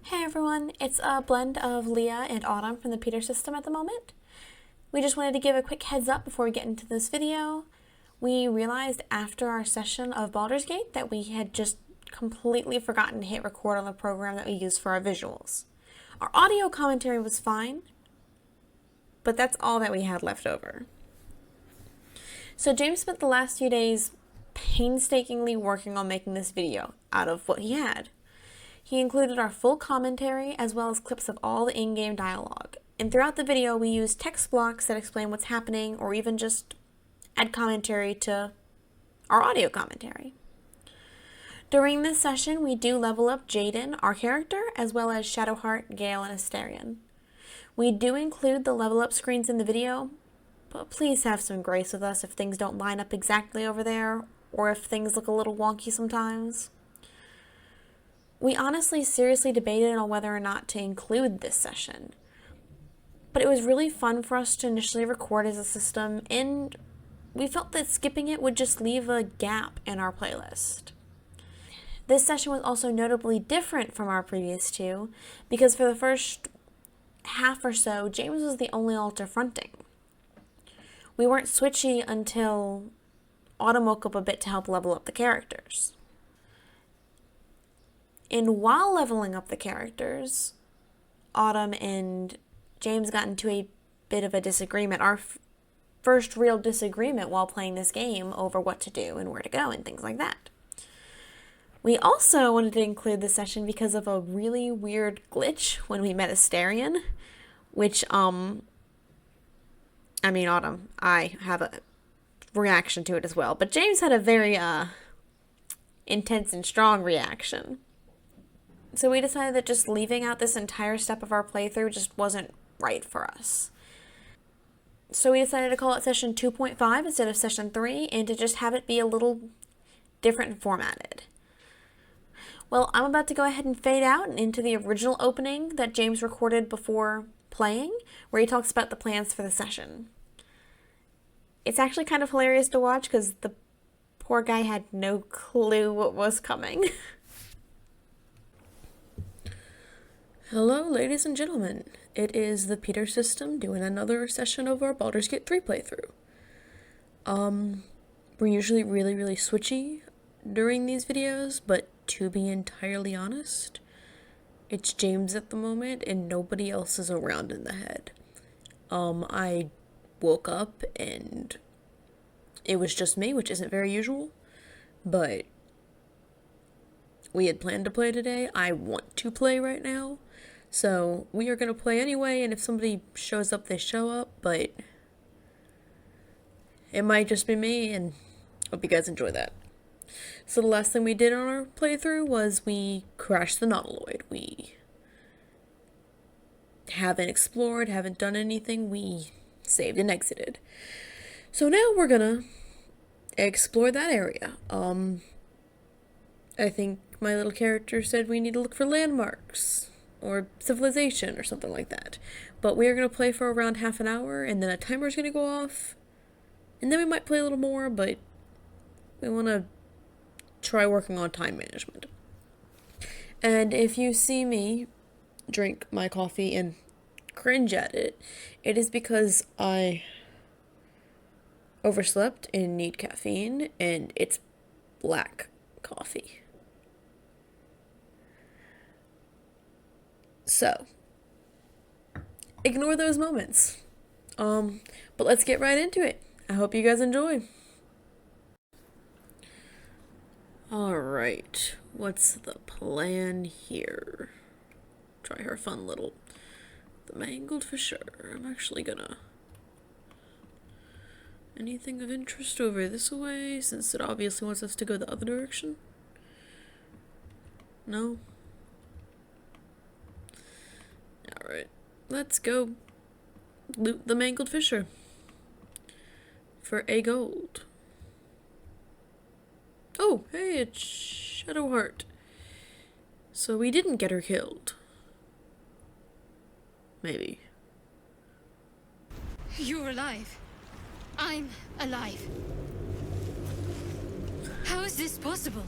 Hey everyone, it's a blend of Leah and Autumn from the Peter system at the moment. We just wanted to give a quick heads up before we get into this video. We realized after our session of Baldur's Gate that we had just completely forgotten to hit record on the program that we use for our visuals. Our audio commentary was fine, but that's all that we had left over. So James spent the last few days painstakingly working on making this video out of what he had. He included our full commentary as well as clips of all the in-game dialogue. And throughout the video, we used text blocks that explain what's happening or even just add commentary to our audio commentary. During this session, we do level up Jayden, our character, as well as Shadowheart, Gale, and Astarion. We do include the level up screens in the video, but please have some grace with us if things don't line up exactly over there or if things look a little wonky sometimes. We honestly seriously debated on whether or not to include this session, but it was really fun for us to initially record as a system, and we felt that skipping it would just leave a gap in our playlist. This session was also notably different from our previous two, because for the first half or so, James was the only altar fronting. We weren't switchy until Autumn woke up a bit to help level up the characters. And while leveling up the characters, Autumn and James got into a bit of a disagreement, our first real disagreement while playing this game over what to do and where to go and things like that. We also wanted to include this session because of a really weird glitch when we met Astarion, which, Autumn, I have a reaction to it as well, but James had a very, intense and strong reaction. So we decided that just leaving out this entire step of our playthrough just wasn't right for us. So we decided to call it session 2.5 instead of session 3 and to just have it be a little different and formatted. Well, I'm about to go ahead and fade out and into the original opening that James recorded before playing, where he talks about the plans for the session. It's actually kind of hilarious to watch because the poor guy had no clue what was coming. Hello, ladies and gentlemen. It is the Peter system doing another session of our Baldur's Gate 3 playthrough. We're usually really switchy during these videos, but to be entirely honest, it's James at the moment and nobody else is around in the head. I woke up and it was just me, which isn't very usual, but we had planned to play today. I want to play right now. So we are going to play anyway, and if somebody shows up, they show up, but it might just be me, and hope you guys enjoy that. So the last thing we did on our playthrough was we crashed the Nautiloid. We haven't explored, haven't done anything, we saved and exited. So now we're gonna explore that area. I think my little character said we need to look for landmarks or civilization or something like that. But we are going to play for around half an hour, and then a timer is going to go off, and then we might play a little more, but we want to try working on time management. And if you see me drink my coffee and cringe at it, it is because I overslept and need caffeine, and it's black coffee. So, ignore those moments. But let's get right into it. I hope you guys enjoy. Alright, what's the plan here? Try her fun little... The mangled for sure. I'm actually gonna... Anything of interest over this way, since it obviously wants us to go the other direction? No? Alright, let's go loot the mangled fisher for a gold. Oh, hey, it's Shadowheart. So we didn't get her killed. Maybe. You're alive. I'm alive. How is this possible?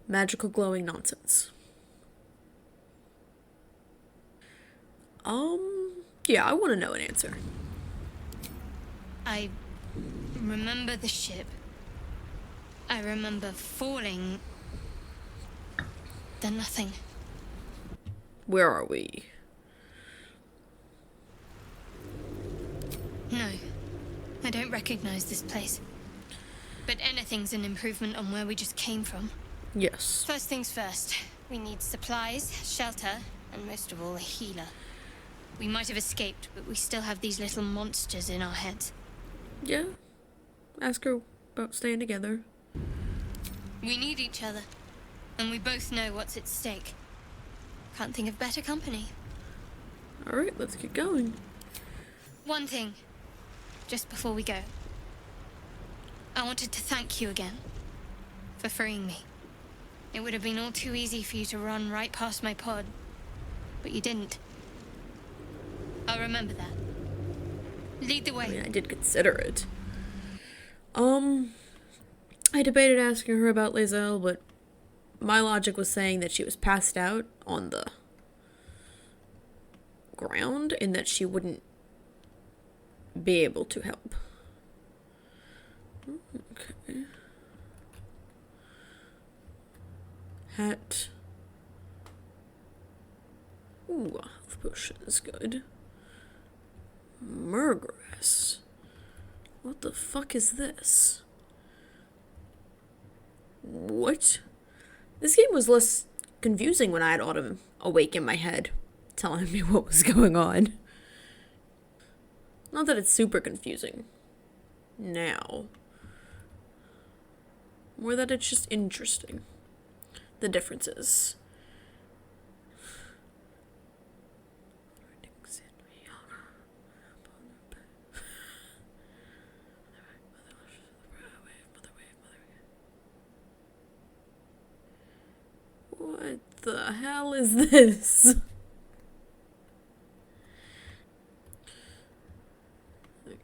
Magical glowing nonsense. Yeah, I want to know an answer. I remember the ship. I remember falling. Then nothing. Where are we? No, I don't recognize this place. But anything's an improvement on where we just came from. Yes. First things first, we need supplies, shelter, and most of all, a healer. We might have escaped, but we still have these little monsters in our heads. Yeah. Ask her about staying together. We need each other, and we both know what's at stake. Can't think of better company. Alright, let's get going. One thing, just before we go. I wanted to thank you again for freeing me. It would have been all too easy for you to run right past my pod, but you didn't. I'll remember that. Lead the way. I mean, I did consider it. I debated asking her about Lae'zel, but my logic was saying that she was passed out on the ground and that she wouldn't be able to help. Okay. Hat. Ooh, a health potion is good. Murgrass. What the fuck is this? What? This game was less confusing when I had Autumn awake in my head, telling me what was going on. Not that it's super confusing now. More that it's just interesting. The differences. What the hell is this? I'm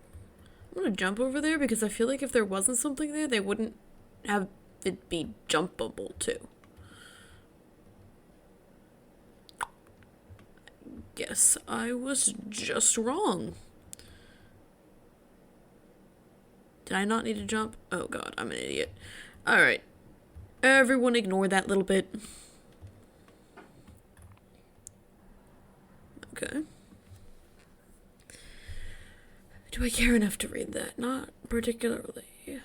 gonna jump over there because I feel like if there wasn't something there, they wouldn't have it be jumpable too. Guess I was just wrong. Did I not need to jump? Oh god, I'm an idiot. Alright. Everyone ignore that little bit. Okay. Do I care enough to read that? Not particularly. Do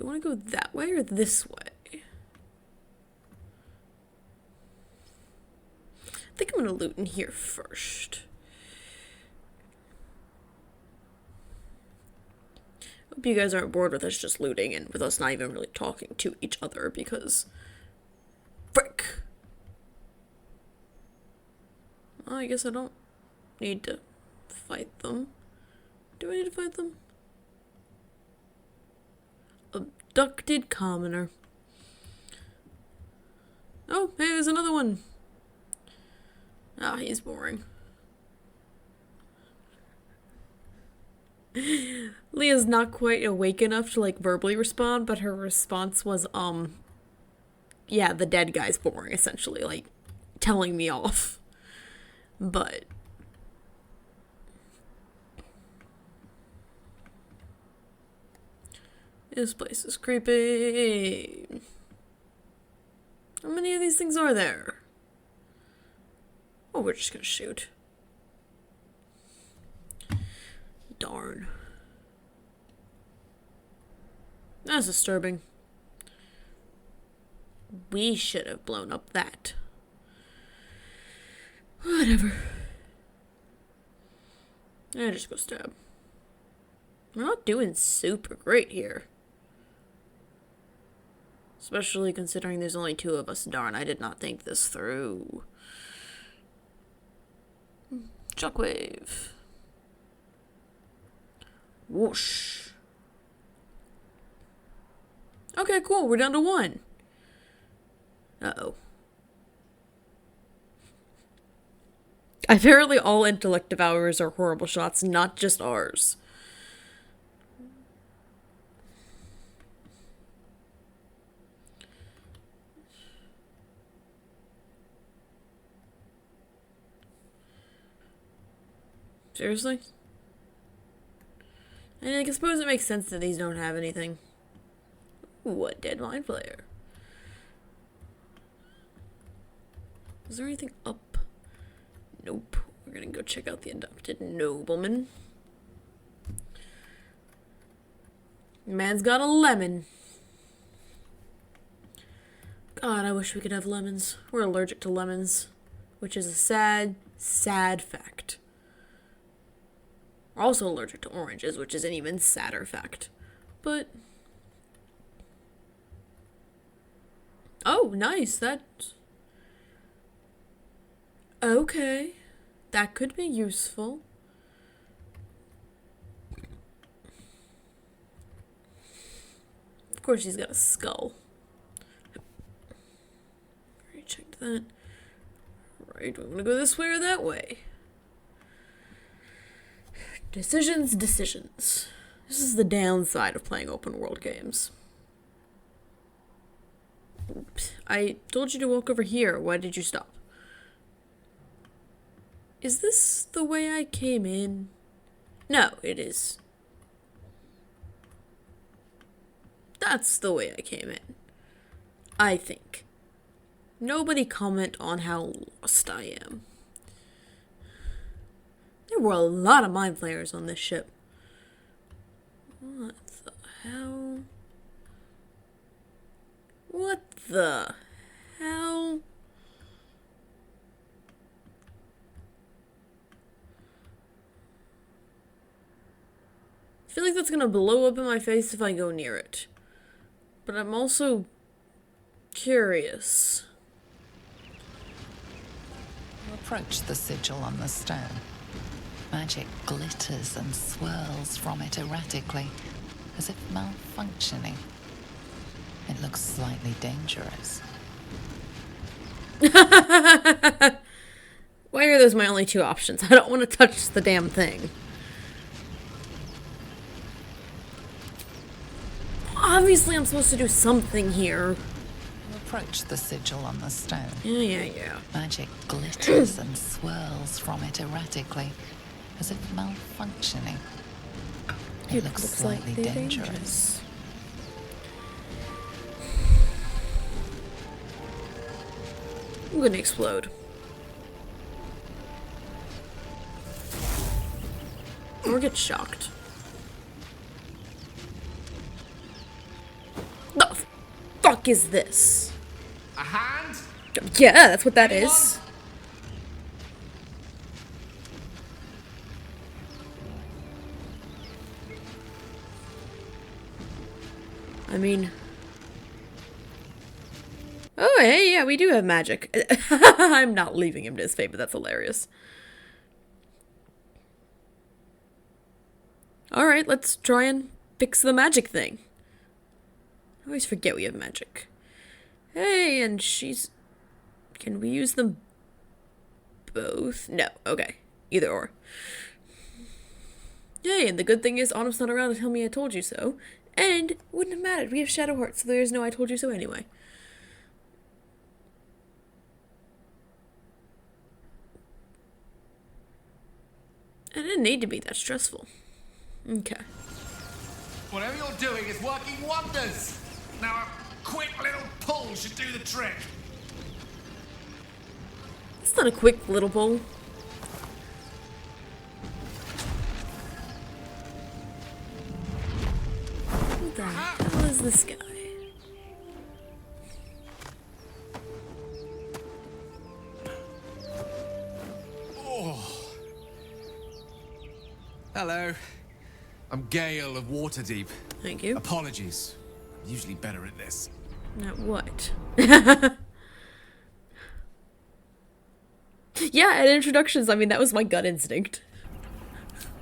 I want to go that way or this way? I think I'm going to loot in here first. Hope you guys aren't bored with us just looting and with us not even really talking to each other because... Frick! Well, I guess I don't need to fight them. Do I need to fight them? Abducted commoner. Oh, hey, there's another one. Ah, he's boring. Leah's not quite awake enough to, like, verbally respond, but her response was, yeah, the dead guy's boring, essentially, like, telling me off. But... this place is creepy. How many of these things are there? Oh, we're just gonna shoot. Darn. That's disturbing. We should have blown up that. Whatever. I just go stab. We're not doing super great here. Especially considering there's only 2 of us. Darn, I did not think this through. Shockwave. Whoosh. Okay, cool. We're down to 1. Uh-oh. Apparently all intellect devourers are horrible shots, not just ours. Seriously? And I suppose it makes sense that these don't have anything. Ooh, a dead mind player. Is there anything up? Nope. We're gonna go check out the adopted nobleman. Man's got a lemon. God, I wish we could have lemons. We're allergic to lemons, which is a sad, sad fact. We're also allergic to oranges, which is an even sadder fact. But... oh, nice. That's... okay. That could be useful. Of course, he's got a skull. Already checked that. Right, we're gonna go this way or that way. Decisions, decisions. This is the downside of playing open world games. Oops. I told you to walk over here. Why did you stop? Is this the way I came in? No, it is. That's the way I came in. I think. Nobody comment on how lost I am. There were a lot of mind flayers on this ship. What the hell? What the hell? I feel like that's gonna blow up in my face if I go near it. But I'm also curious. You approach the sigil on the stone. Magic glitters and swirls from it erratically, as if malfunctioning. It looks slightly dangerous. Why are those my only two options? I don't want to touch the damn thing. Obviously, I'm supposed to do something here. You approach the sigil on the stone. Yeah. Magic glitters and swirls from it erratically, as if malfunctioning. It looks slightly dangerous. I'm gonna explode. Or get shocked. The fuck is this? A hand? Yeah, that's what that is. I mean... oh, hey, yeah, we do have magic. I'm not leaving him to his fate, but that's hilarious. Alright, let's try and fix the magic thing. I always forget we have magic. Hey, and she's... can we use them both? No, okay. Either or. Yay, and the good thing is Autumn's not around to tell me I told you so. And it wouldn't have mattered. We have Shadowheart, so there's no I told you so anyway. It didn't need to be that stressful. Okay. Whatever you're doing is working wonders. Now a quick little pull should do the trick. It's not a quick little pull. What the hell is this guy? Hello. I'm Gale of Waterdeep. Thank you. Apologies. I'm usually better at this. At what? Yeah, at introductions, I mean, that was my gut instinct.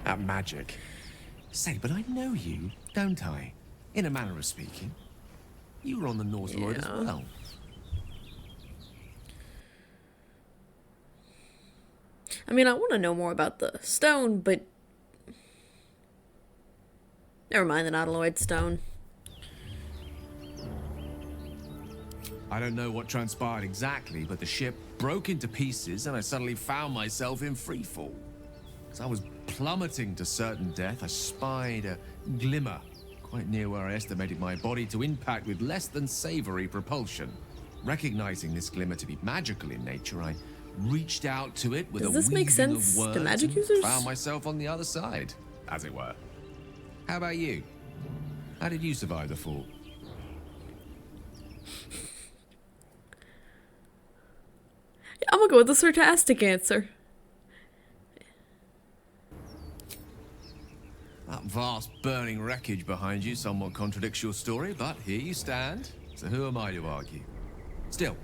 At magic. Say, but I know you, don't I? In a manner of speaking. You were on the Northroyd as well. I mean, I want to know more about the stone, but... never mind the Nautiloid stone. I don't know what transpired exactly, but the ship broke into pieces and I suddenly found myself in freefall. So I was plummeting to certain death, I spied a glimmer quite near where I estimated my body to impact with less than savory propulsion. Recognizing this glimmer to be magical in nature, I reached out to it with Does a this make weaving sense of words to magic and users? found myself on the other side, as it were. How about you? How did you survive the fall? I'm gonna go with the sarcastic answer. That vast burning wreckage behind you somewhat contradicts your story, but here you stand. So who am I to argue? Still,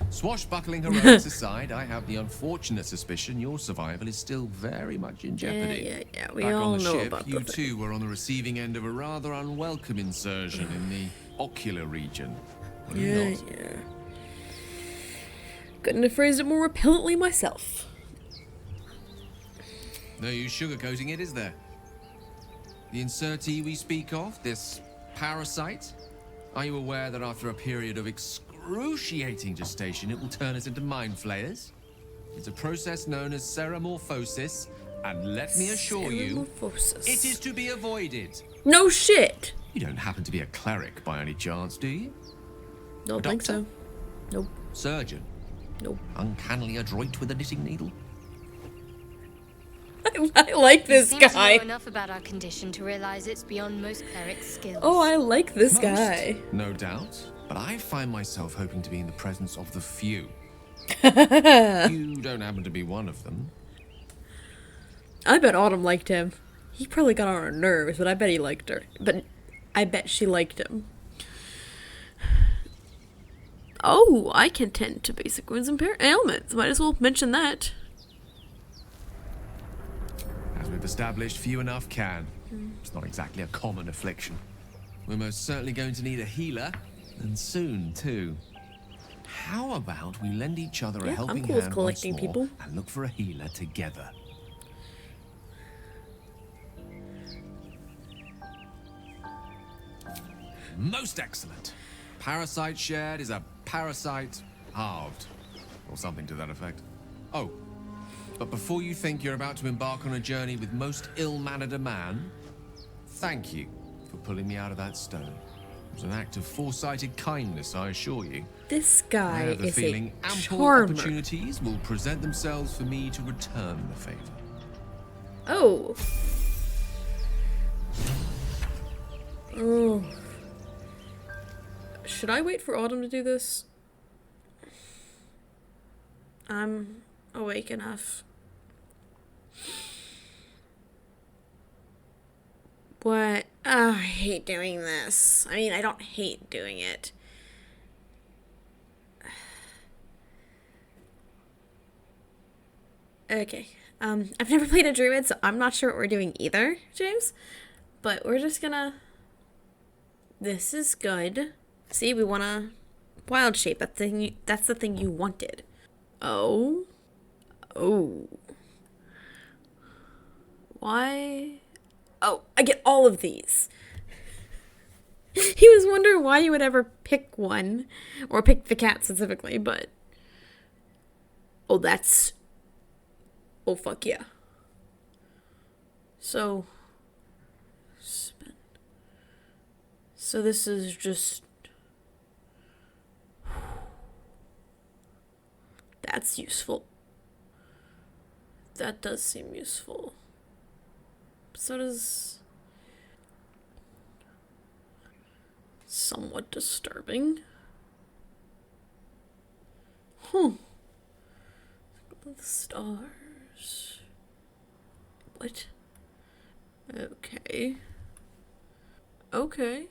swashbuckling heroics aside, I have the unfortunate suspicion your survival is still very much in jeopardy. Yeah. We Back all on the know ship, about you the thing. too were on the receiving end of a rather unwelcome insertion in the ocular region. Were you not? Yeah. Couldn't have phrased it more repellently myself. No use sugarcoating it, is there? The insertee we speak of, this parasite, are you aware that after a period of excruciating gestation, it will turn us into mind flayers? It's a process known as ceramorphosis, and let me assure you, Ceramorphosis. it is to be avoided. No shit! You don't happen to be a cleric by any chance, do you? Don't think so. Nope. Surgeon? Nope. Uncannily adroit with a knitting needle? I like this You seem to guy. know enough about our condition to realize it's beyond most clerics' skills. Oh, I like this Most, guy. no doubt. But I find myself hoping to be in the presence of the few. You don't happen to be one of them. I bet Autumn liked him. He probably got on her nerves, but I bet he liked her. But I bet she liked him. Oh, I can tend to basic wounds and ailments. Might as well mention that. As we've established, few enough can. It's not exactly a common affliction. We're most certainly going to need a healer, and soon, too. How about we lend each other a Yeah, I'm helping cool with hand collecting once more people. and look for a healer together? Most excellent. Parasite shared is a parasite halved, or something to that effect. Oh, but before you think you're about to embark on a journey with most ill-mannered a man, thank you for pulling me out of that stone. It was an act of foresighted kindness, I assure you. This I guy have the is feeling a ample charmer. opportunities will present themselves for me to return the favor. Oh. Oh. Should I wait for Autumn to do this? I'm awake enough. What? Oh, I hate doing this. I mean, I don't hate doing it. Okay. I've never played a druid, so I'm not sure what we're doing either, James. But we're just gonna... This is good. See, we want a wild shape. That's the thing you wanted. Oh. Oh. Why? Oh, I get all of these. He was wondering why you would ever pick one. Or pick the cat specifically, but... Oh, that's... Oh, fuck yeah. So... Spin. So this is just... That's useful. That does seem useful. So does... Somewhat disturbing. Huh. The stars. What? Okay. Okay.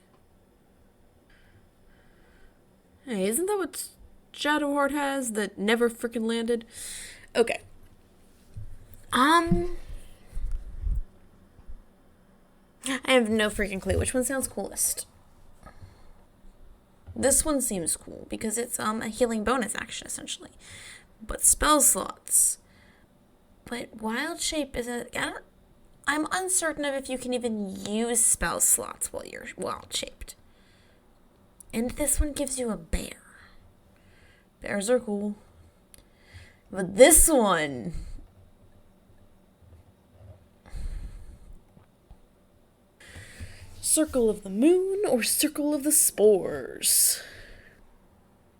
Hey, isn't that what Shadowheart has that never freaking landed? Okay. I have no freaking clue. Which one sounds coolest? This one seems cool because it's a healing bonus action essentially. But spell slots. But wild shape is I'm uncertain of if you can even use spell slots while you're wild shaped. And this one gives you a bear. Bears are cool. But this one... Circle of the Moon or Circle of the Spores?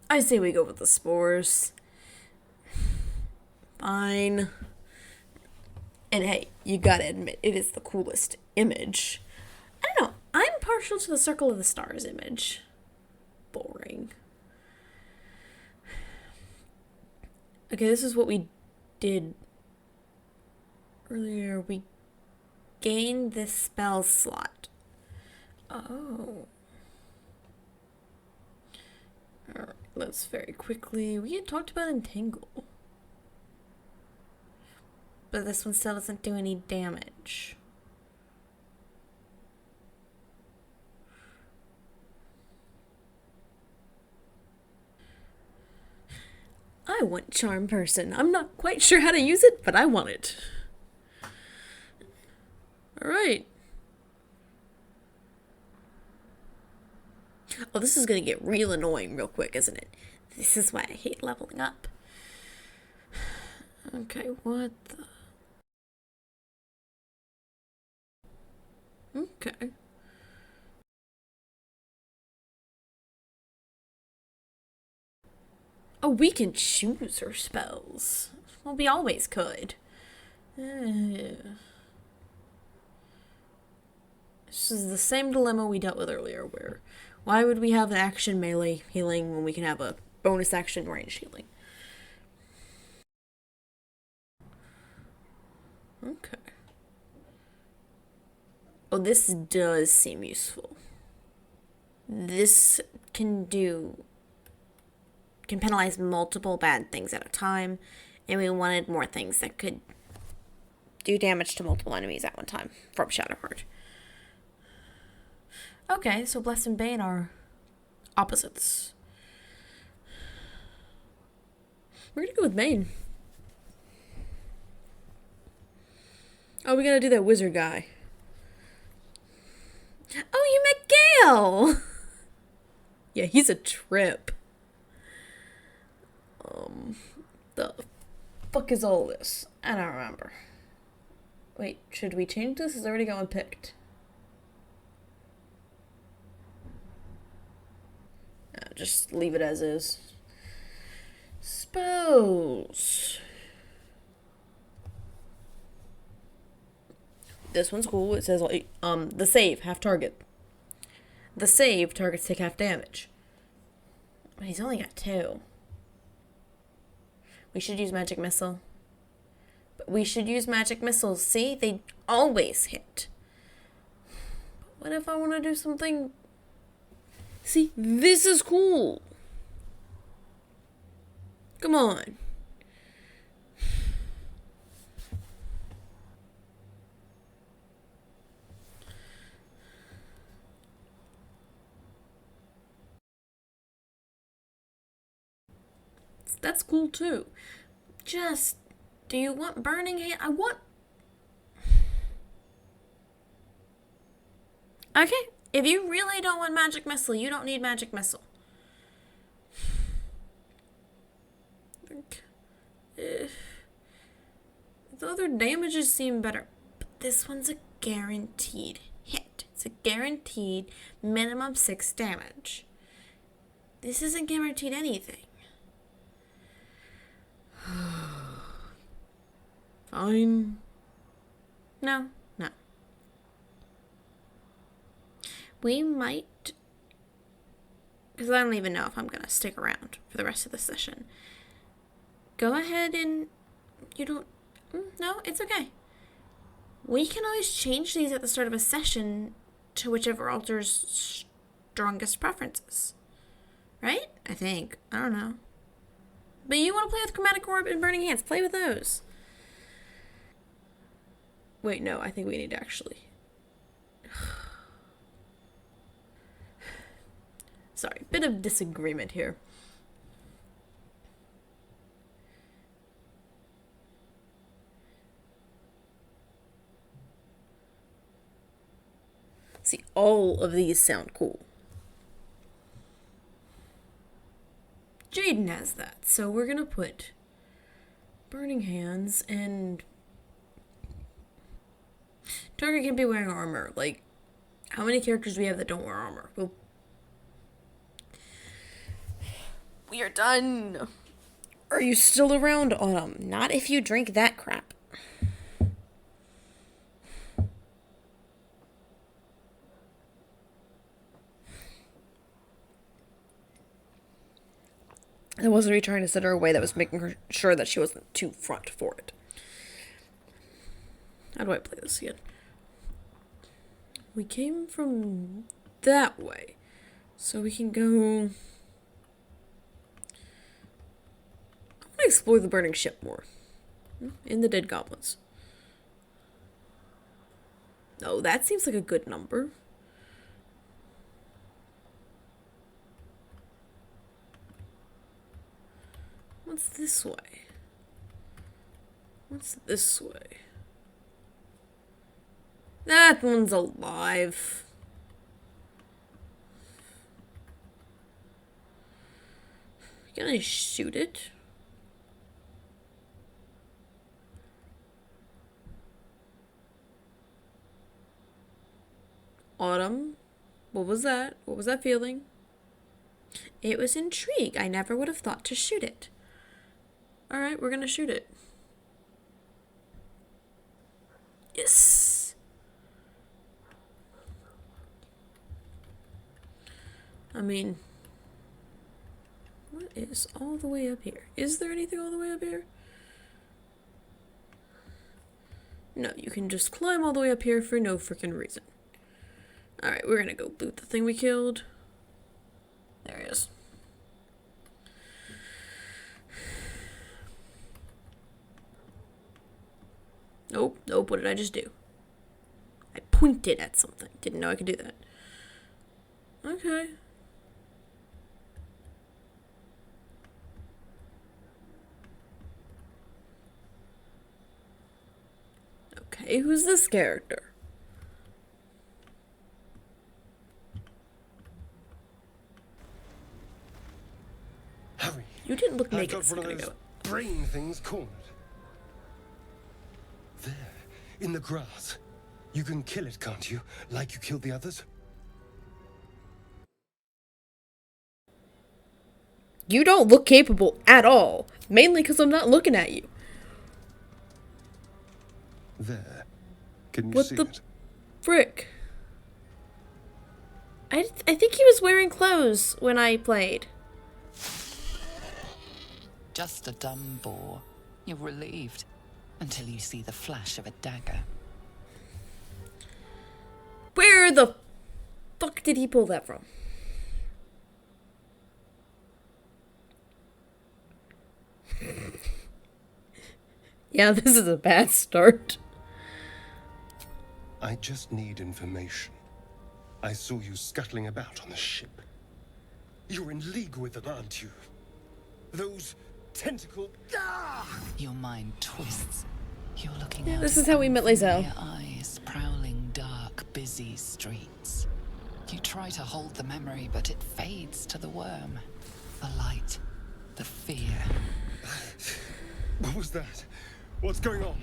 I say we go with the spores. Fine. And hey, you gotta admit, it is the coolest image. I don't know, I'm partial to the Circle of the Stars image. Boring. Okay, this is what we did earlier. We gained this spell slot. Oh. Alright, let's very quickly. We had talked about Entangle. But this one still doesn't do any damage. I want Charm Person. I'm not quite sure how to use it, but I want it. Alright. Oh, this is gonna get real annoying real quick, isn't it? This is why I hate leveling up. Okay, what the... Okay. Oh, we can choose our spells. Well, we always could. This is the same dilemma we dealt with earlier, where why would we have an action melee healing when we can have a bonus action range healing? Okay. Oh, this does seem useful. This can penalize multiple bad things at a time, and we wanted more things that could do damage to multiple enemies at one time from Shadowheart. Okay, so Blessed and Bane are opposites. We're gonna go with Bane. Oh, we gotta do that wizard guy. Oh, you met Gale! Yeah, he's a trip. The fuck is all this? I don't remember. Wait, should we change this? It's already got one picked. Just leave it as is. Spells. This one's cool. It says, the save, half target. The save, targets take half damage. But he's only got 2. We should use Magic Missile. But we should use Magic Missiles. See? They always hit. But what if I want to do something... See? This is cool. Come on. That's cool too. Just, do you want Burning Hand? I want... Okay, if you really don't want Magic Missile, you don't need Magic Missile. The other damages seem better, but this one's a guaranteed hit. It's a guaranteed minimum 6 damage. This isn't guaranteed anything. Fine. No. We might, because I don't even know if I'm going to stick around for the rest of the session. Go ahead and, you don't, no, it's okay. We can always change these at the start of a session to whichever altar's strongest preferences. Right? I think. I don't know. But you want to play with Chromatic Orb and Burning Hands. Play with those. Wait, no. I think we need to actually... Sorry. Bit of disagreement here. See, all of these sound cool. Jayden has that, so we're gonna put Burning Hands, and target can be wearing armor. Like, How many characters do we have that don't wear armor? Well, we are done. Are you still around, Autumn? Not if you drink that crap. And wasn't he trying to send her away that was making her sure that she wasn't too front for it? How do I play this again? We came from that way. So we can go... I want to explore the burning ship more. In the dead goblins. Oh, that seems like a good number. What's this way? What's this way? That one's alive. Can I shoot it? Autumn? What was that? What was that feeling? It was intrigue. I never would have thought to shoot it. Alright, we're gonna shoot it. Yes! I mean, what is all the way up here? Is there anything all the way up here? No, you can just climb all the way up here for no freaking reason. Alright, we're gonna go loot the thing we killed. There he is. Nope, nope, what did I just do? I pointed at something. Didn't know I could do that. Okay. Okay, who's this character? Hurry. You didn't look I've naked a got one of second those ago. brain things cornered. There, in the grass. You can kill it, can't you? Like you killed the others? You don't look capable at all. Mainly because I'm not looking at you. There. Can you What see the it? frick? I think he was wearing clothes when I played. Just a dumb boar. You're relieved until you see the flash of a dagger. Where the fuck did he pull that from? Yeah, this is a bad start. I just need information. I saw you scuttling about on the ship. You're in league with them, aren't you? Those tentacle... Ah! Your mind twists. You're looking Yeah, out this at is how we met Lae'zel. unfamiliar eyes prowling dark, busy streets. You try to hold the memory, but it fades to the worm. The light, the fear. What was that? What's going on?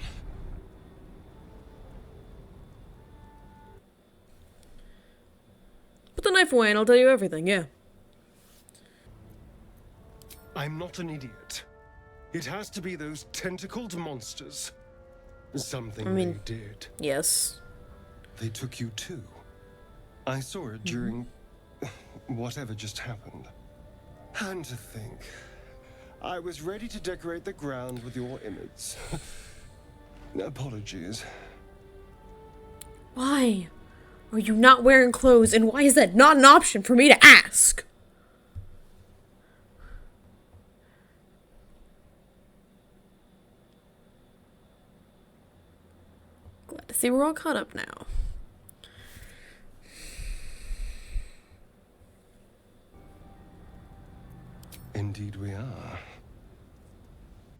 Put the knife away and I'll tell you everything, yeah. I'm not an idiot. It has to be those tentacled monsters. Something I mean, they did. Yes. They took you too. I saw it during whatever just happened. And to think, I was ready to decorate the ground with your image. Apologies. Why are you not wearing clothes and why is that not an option for me to ask? Glad to see we're all caught up now. Indeed we are.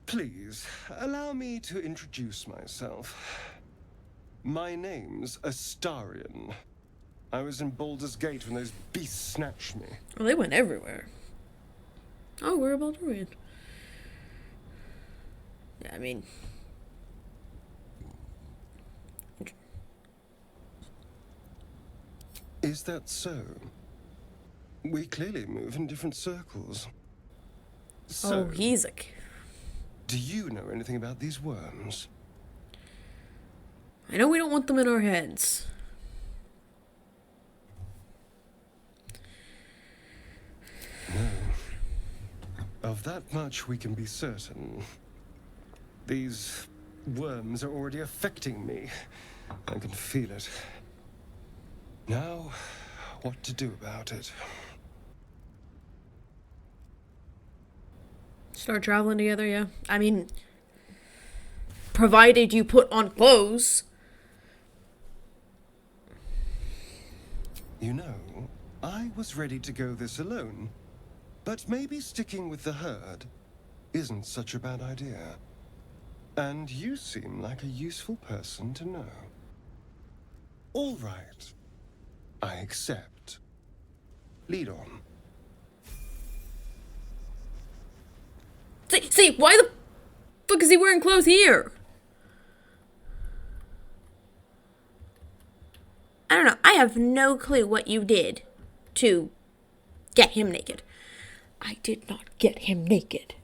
Please, allow me to introduce myself. My name's Astarion. I was in Baldur's Gate when those beasts snatched me. Well, they went everywhere. Oh, we're a Baldurian. Yeah, I mean... Is that so? We clearly move in different circles. So, Oh, he's a... do you know anything about these worms? I know we don't want them in our heads. No. Of that much we can be certain. These worms are already affecting me. I can feel it. Now, what to do about it? Start traveling together, yeah. I mean, provided you put on clothes. You know, I was ready to go this alone. But maybe sticking with the herd isn't such a bad idea. And you seem like a useful person to know. All right. I accept. Lead on. See, why the fuck is he wearing clothes here? I don't know. I have no clue what you did to get him naked. I did not get him naked.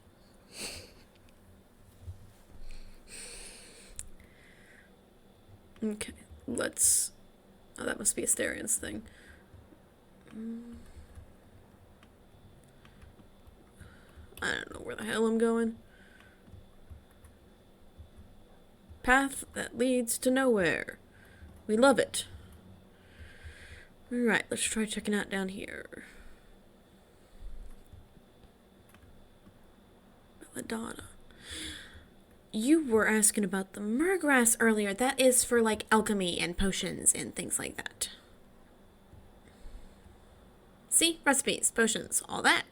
Okay, let's... Oh, that must be Astarion's thing. I don't know where the hell I'm going. Path that leads to nowhere. We love it. Alright, let's try checking out down here. Belladonna. You were asking about the myrgrass earlier. That is for, like, alchemy and potions and things like that. See? Recipes, potions, all that.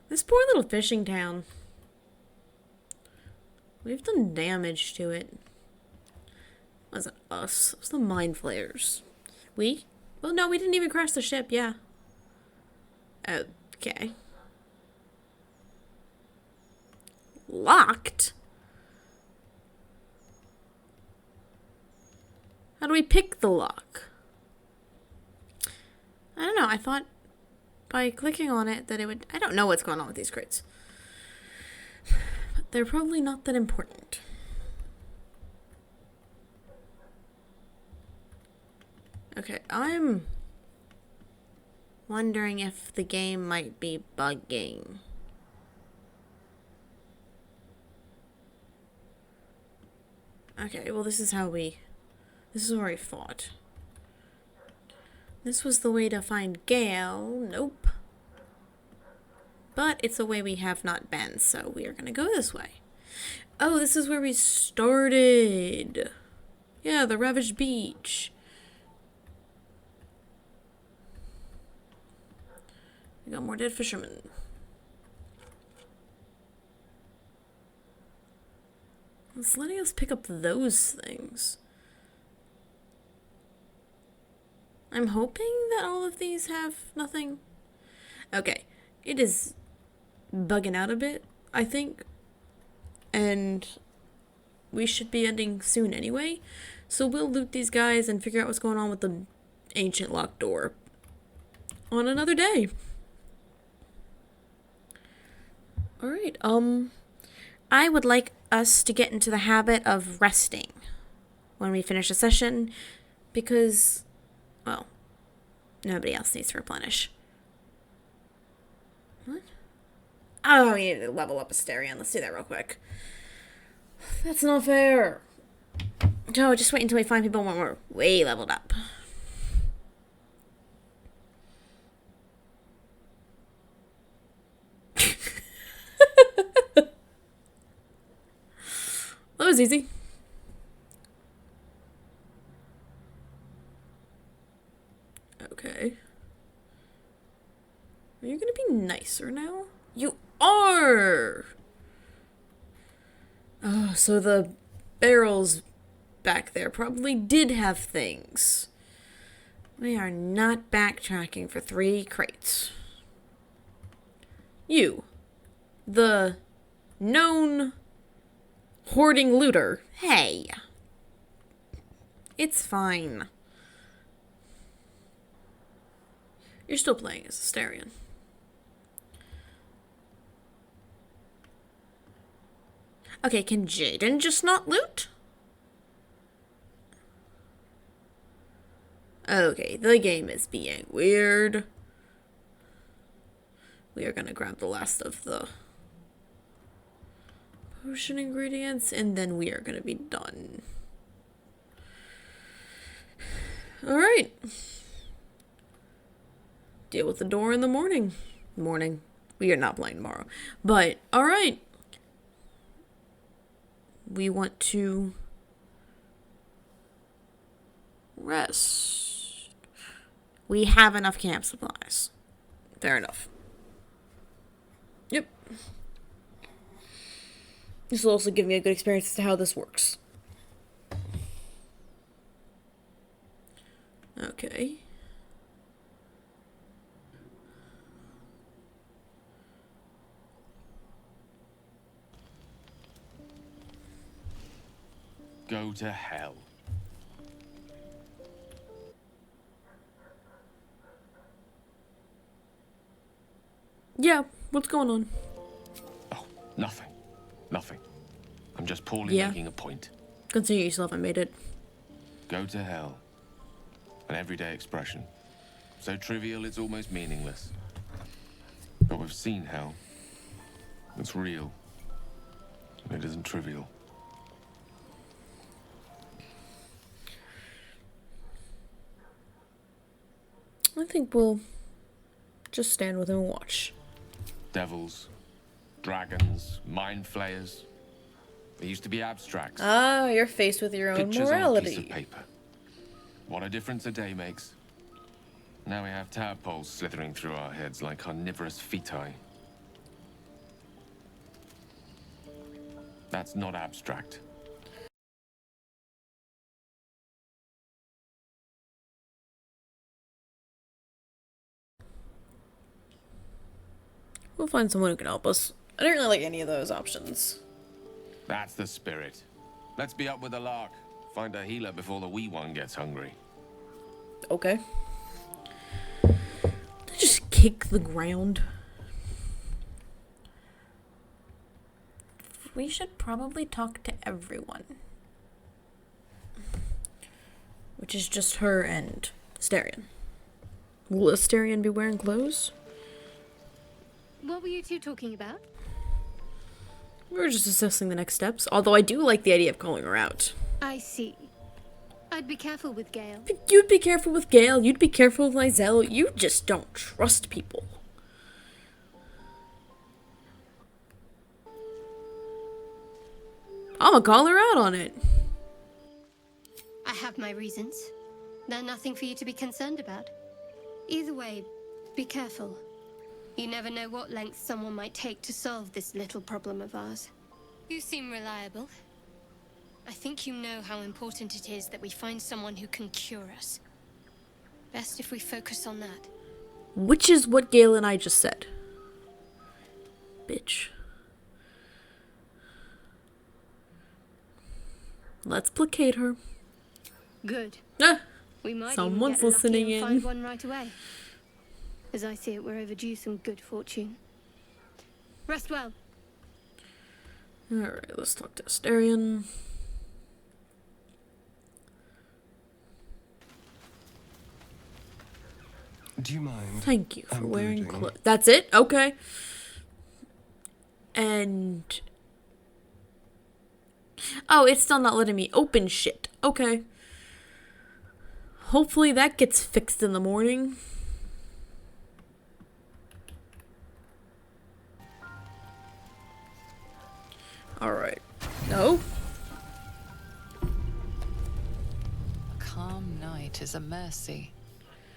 This poor little fishing town. We've done damage to it. It wasn't us. It was the mind flayers. We? Well, no, we didn't even crash the ship, yeah. Okay. Locked? How do we pick the lock? I don't know. I thought by clicking on it that it would... I don't know what's going on with these crates. But they're probably not that important. Okay, I'm wondering if the game might be bugging. Okay, well this is where we fought. This was the way to find Gale. Nope. But it's a way we have not been, so we are gonna go this way. Oh, this is where we started. Yeah, the Ravaged Beach. We got more dead fishermen. It's letting us pick up those things. I'm hoping that all of these have nothing. Okay, it is bugging out a bit, I think. And we should be ending soon anyway. So we'll loot these guys and figure out what's going on with the ancient locked door on another day. Alright, I would like us to get into the habit of resting when we finish a session, because, well, nobody else needs to replenish. What? Oh, we need to level up Astarion. Let's do that real quick. That's not fair. No, just wait until we find people when we're way leveled up. That was easy. Okay. Are you gonna be nicer now? You are! Oh, so the barrels back there probably did have things. We are not backtracking for 3 crates. You, the known Hoarding looter. Hey. It's fine. You're still playing as Astarion. Okay, can Jayden just not loot? Okay, the game is being weird. We are gonna grab the last of the potion ingredients, and then we are gonna be done. Alright. Deal with the door in the morning. We are not playing tomorrow. But, alright. We want to rest. We have enough camp supplies. Fair enough. Yep. This will also give me a good experience as to how this works. Okay. Go to hell. Yeah, what's going on? Oh, nothing. Nothing. I'm just poorly making a point. Consider yourself, I made it. Go to hell. An everyday expression. So trivial it's almost meaningless. But we've seen hell. It's real. And it isn't trivial. I think we'll just stand with him and watch. Devils, dragons, mind flayers. They used to be abstracts. Ah, you're faced with your own Pictures morality. on a piece of paper. What a difference a day makes. Now we have tadpoles slithering through our heads like carnivorous feti. That's not abstract. We'll find someone who can help us. I didn't really like any of those options. That's the spirit. Let's be up with the lark. Find a healer before the wee one gets hungry. Okay. Just kick the ground. We should probably talk to everyone. Which is just her and Astarion. Will Astarion be wearing clothes? What were you two talking about? We were just assessing the next steps. Although I do like the idea of calling her out. I see. I'd be careful with Gale. You'd be careful with Gale. You'd be careful with Lizelle. You just don't trust people. I'ma call her out on it. I have my reasons. They're nothing for you to be concerned about. Either way, be careful. You never know what lengths someone might take to solve this little problem of ours. You seem reliable. I think you know how important it is that we find someone who can cure us. Best if we focus on that. Which is what Gale and I just said. Bitch. Let's placate her. Good. Ah, We might someone's even get listening lucky and in. find one right away. As I see it, we're overdue some good fortune. Rest well. Alright, let's talk to Astarion. Do you mind? Thank you for I'm wearing brooding. clothes. That's it? Okay. And... oh, it's still not letting me open shit. Okay. Hopefully that gets fixed in the morning. Alright. No? A calm night is a mercy,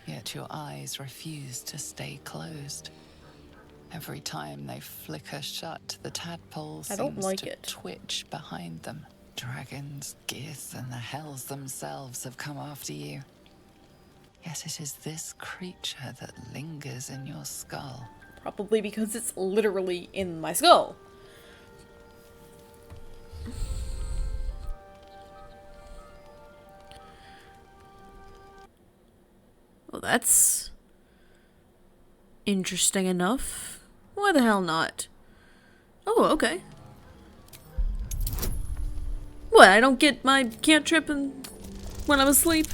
yet your eyes refuse to stay closed. Every time they flicker shut, the tadpole I don't seems like to it. twitch behind them. Dragons, geese, and the hells themselves have come after you. Yet it is this creature that lingers in your skull. Probably because it's literally in my skull. that's interesting enough. Why the hell not? Oh, okay. What, I don't get my cantrip when I'm asleep?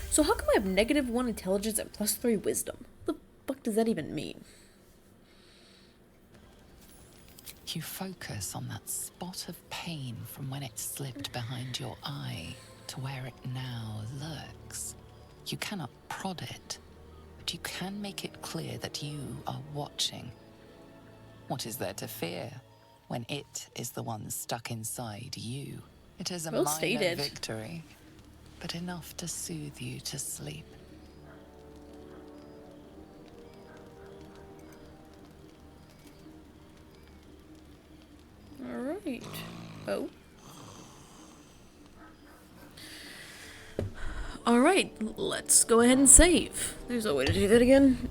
So how come I have -1 intelligence and +3 wisdom? What the fuck does that even mean? You focus on that spot of pain from when it slipped behind your eye to where it now lurks. You cannot prod it, but you can make it clear that you are watching. What is there to fear when it is the one stuck inside you? It is a Well minor stated. victory, but enough to soothe you to sleep. Alright. Oh. Alright, let's go ahead and save. There's a way to do that again.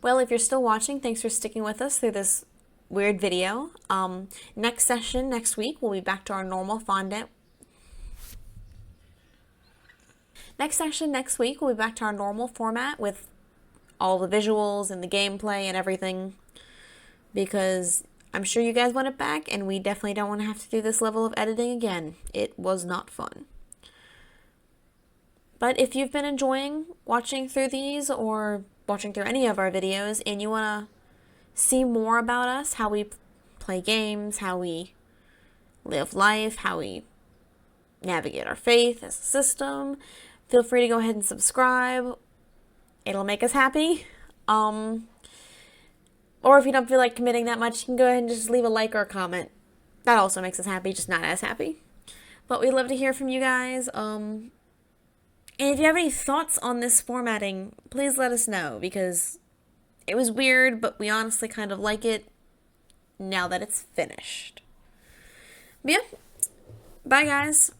Well, if you're still watching, thanks for sticking with us through this weird video. Next session, next week, we'll be back to our normal fondant. Next session, next week, we'll be back to our normal format with all the visuals and the gameplay and everything. Because I'm sure you guys want it back, and we definitely don't want to have to do this level of editing again. It was not fun. But if you've been enjoying watching through these or watching through any of our videos and you want to see more about us, how we play games, how we live life, how we navigate our faith as a system, feel free to go ahead and subscribe. It'll make us happy. Or if you don't feel like committing that much, you can go ahead and just leave a like or a comment. That also makes us happy, just not as happy. But we'd love to hear from you guys. And if you have any thoughts on this formatting, please let us know, because it was weird, but we honestly kind of like it now that it's finished. But yeah, bye guys.